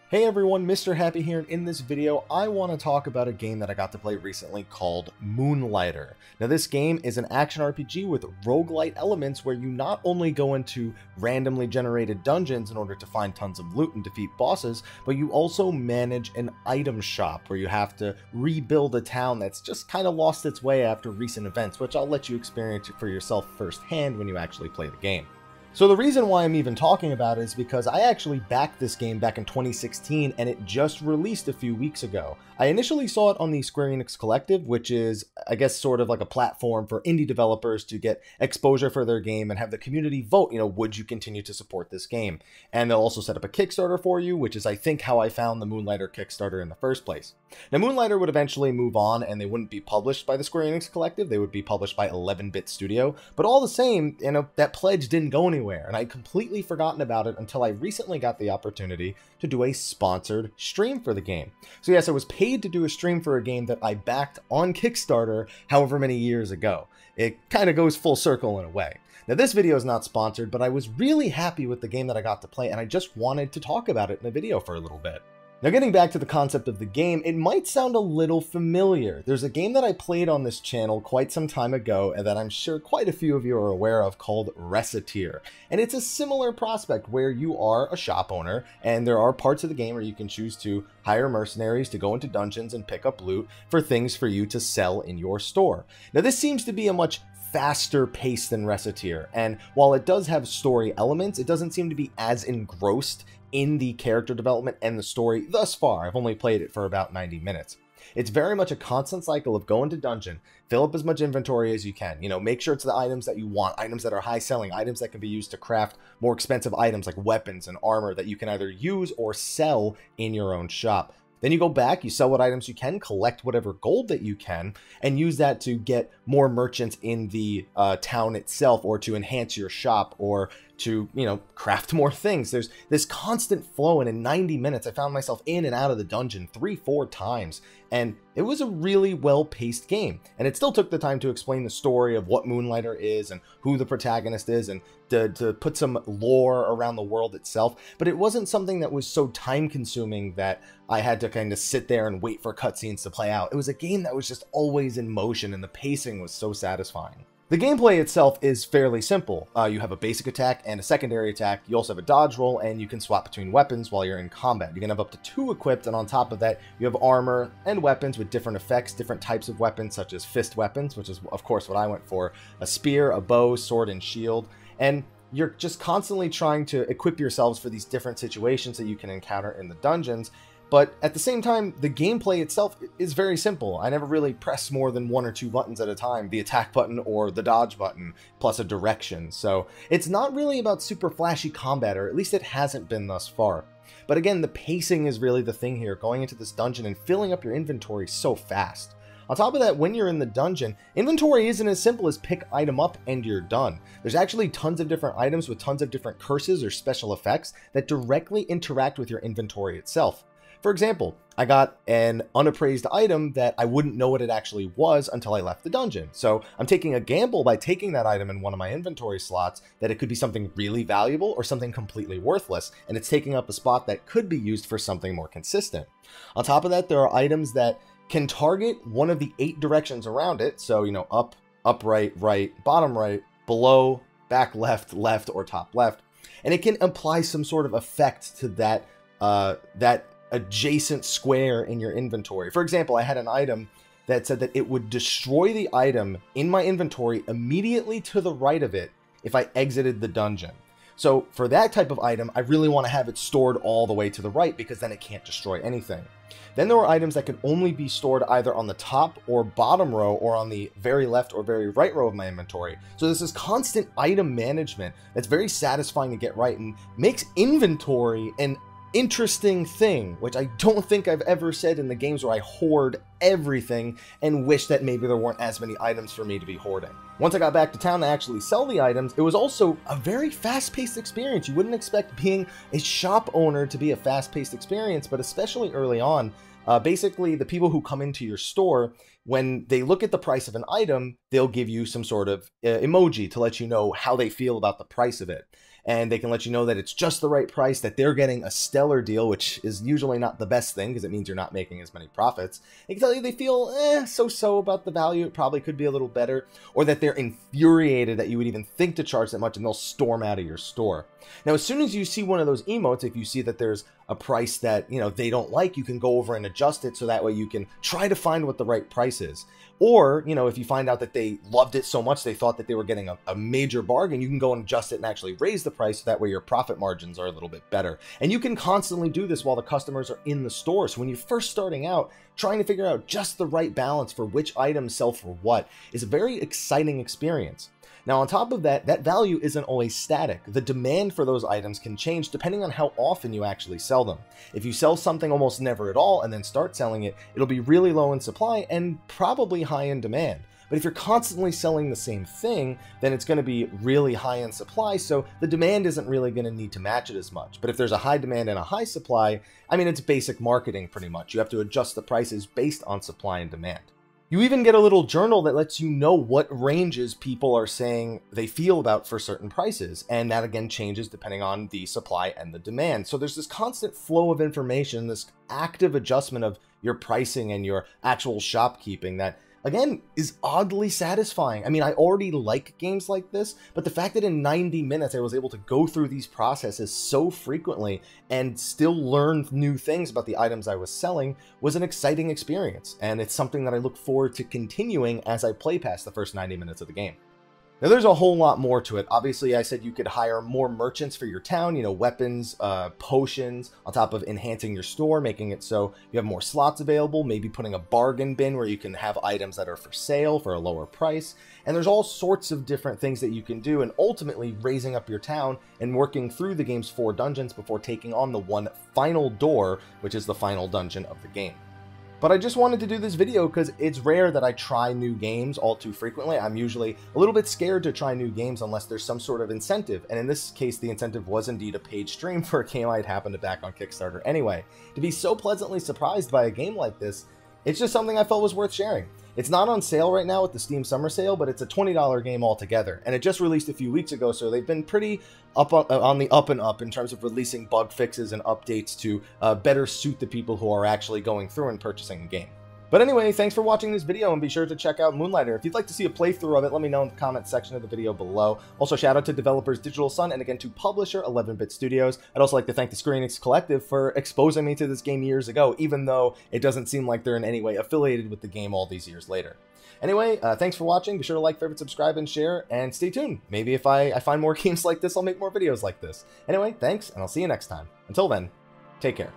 Hey everyone, Mr. Happy here, and in this video I want to talk about a game that I got to play recently called Moonlighter. Now this game is an action RPG with roguelite elements where you not only go into randomly generated dungeons in order to find tons of loot and defeat bosses, but you also manage an item shop where you have to rebuild a town that's just kind of lost its way after recent events, which I'll let you experience for yourself firsthand when you actually play the game. So the reason why I'm even talking about it is because I actually backed this game back in 2016 and it just released a few weeks ago. I initially saw it on the Square Enix Collective, which is, I guess, sort of like a platform for indie developers to get exposure for their game and have the community vote, would you continue to support this game? And they'll also set up a Kickstarter for you, which is, I think, how I found the Moonlighter Kickstarter in the first place. Now, Moonlighter would eventually move on and they wouldn't be published by the Square Enix Collective, they would be published by 11-Bit Studio, but all the same, that pledge didn't go anywhere, and I'd completely forgotten about it until I recently got the opportunity to do a sponsored stream for the game. So yes, I was paid to do a stream for a game that I backed on Kickstarter however many years ago. It kind of goes full circle in a way. Now this video is not sponsored, but I was really happy with the game that I got to play and I just wanted to talk about it in a video for a little bit. Now getting back to the concept of the game, it might sound a little familiar. There's a game that I played on this channel quite some time ago and that I'm sure quite a few of you are aware of called Recettear. And it's a similar prospect where you are a shop owner and there are parts of the game where you can choose to hire mercenaries to go into dungeons and pick up loot for things for you to sell in your store. Now this seems to be a much faster pace than Recettear, and while it does have story elements, it doesn't seem to be as engrossed in the character development and the story thus far. I've only played it for about 90 minutes. It's very much a constant cycle of go into dungeon, fill up as much inventory as you can, make sure it's the items that you want, items that are high selling, items that can be used to craft more expensive items like weapons and armor that you can either use or sell in your own shop. Then you go back, you sell what items you can, collect whatever gold that you can, and use that to get more merchants in the town itself, or to enhance your shop, or to, craft more things. There's this constant flow, and in 90 minutes, I found myself in and out of the dungeon 3-4 times, and it was a really well-paced game. And it still took the time to explain the story of what Moonlighter is, and who the protagonist is, and to put some lore around the world itself, but it wasn't something that was so time-consuming that I had to kind of sit there and wait for cutscenes to play out. It was a game that was just always in motion, and the pacing was so satisfying. The gameplay itself is fairly simple. You have a basic attack and a secondary attack. You also have a dodge roll, and you can swap between weapons while you're in combat. You can have up to 2 equipped, and on top of that, you have armor and weapons with different effects, different types of weapons, such as fist weapons, which is, of course, what I went for. A spear, a bow, sword, and shield. And you're just constantly trying to equip yourselves for these different situations that you can encounter in the dungeons. But at the same time, the gameplay itself is very simple. I never really press more than 1 or 2 buttons at a time, the attack button or the dodge button, plus a direction. So it's not really about super flashy combat, or at least it hasn't been thus far. But again, the pacing is really the thing here, going into this dungeon and filling up your inventory so fast. On top of that, when you're in the dungeon, inventory isn't as simple as pick item up and you're done. There's actually tons of different items with tons of different curses or special effects that directly interact with your inventory itself. For example, I got an unappraised item that I wouldn't know what it actually was until I left the dungeon. So I'm taking a gamble by taking that item in one of my inventory slots that it could be something really valuable or something completely worthless, and it's taking up a spot that could be used for something more consistent. On top of that, there are items that can target one of the 8 directions around it. So, up, right, bottom right, below, back left, left, or top left. And it can apply some sort of effect to that adjacent square in your inventory. For example, I had an item that said that it would destroy the item in my inventory immediately to the right of it if I exited the dungeon. So for that type of item, I really want to have it stored all the way to the right because then it can't destroy anything. Then there were items that could only be stored either on the top or bottom row or on the very left or very right row of my inventory. So there's this constant item management that's very satisfying to get right and makes inventory an interesting thing, which I don't think I've ever said in the games where I hoard everything and wish that maybe there weren't as many items for me to be hoarding. Once I got back to town to actually sell the items, it was also a very fast-paced experience. You wouldn't expect being a shop owner to be a fast-paced experience, but especially early on, basically the people who come into your store, when they look at the price of an item, they'll give you some sort of emoji to let you know how they feel about the price of it. and they can let you know that it's just the right price, that they're getting a stellar deal, which is usually not the best thing because it means you're not making as many profits. They can tell you they feel so-so about the value, it probably could be a little better, or that they're infuriated that you would even think to charge that much and they'll storm out of your store. Now, as soon as you see one of those emotes, if you see that there's a price that, they don't like, you can go over and adjust it so that way you can try to find what the right price is. Or, if you find out that they loved it so much they thought that they were getting a major bargain, you can go and adjust it and actually raise the price so that way your profit margins are a little bit better. And you can constantly do this while the customers are in the store. So when you're first starting out, trying to figure out just the right balance for which items sell for what is a very exciting experience. Now, on top of that, that value isn't always static. The demand for those items can change depending on how often you actually sell them. If you sell something almost never at all and then start selling it, it'll be really low in supply and probably high in demand. But if you're constantly selling the same thing, then it's going to be really high in supply, so the demand isn't really going to need to match it as much. But if there's a high demand and a high supply, it's basic marketing pretty much. You have to adjust the prices based on supply and demand. You even get a little journal that lets you know what ranges people are saying they feel about for certain prices, and that again changes depending on the supply and the demand. So there's this constant flow of information, this active adjustment of your pricing and your actual shopkeeping that, again, is oddly satisfying. I already like games like this, but the fact that in 90 minutes I was able to go through these processes so frequently and still learn new things about the items I was selling was an exciting experience, and it's something that I look forward to continuing as I play past the first 90 minutes of the game. Now, there's a whole lot more to it. Obviously, I said you could hire more merchants for your town, weapons, potions, on top of enhancing your store, making it so you have more slots available, maybe putting a bargain bin where you can have items that are for sale for a lower price. And there's all sorts of different things that you can do, and ultimately raising up your town and working through the game's 4 dungeons before taking on the one final door, which is the final dungeon of the game. But I just wanted to do this video because it's rare that I try new games all too frequently. I'm usually a little bit scared to try new games unless there's some sort of incentive. And in this case, the incentive was indeed a paid stream for a game I'd happened to back on Kickstarter anyway. To be so pleasantly surprised by a game like this, it's just something I felt was worth sharing. It's not on sale right now with the Steam Summer Sale, but it's a $20 game altogether, and it just released a few weeks ago, so they've been pretty on the up and up in terms of releasing bug fixes and updates to better suit the people who are actually going through and purchasing the game. But anyway, thanks for watching this video, and be sure to check out Moonlighter. If you'd like to see a playthrough of it, let me know in the comments section of the video below. Also, shout out to developers Digital Sun, and again to publisher 11-Bit Studios. I'd also like to thank the Square Enix Collective for exposing me to this game years ago, even though it doesn't seem like they're in any way affiliated with the game all these years later. Anyway, thanks for watching. Be sure to like, favorite, subscribe, and share, and stay tuned. Maybe if I find more games like this, I'll make more videos like this. Anyway, thanks, and I'll see you next time. Until then, take care.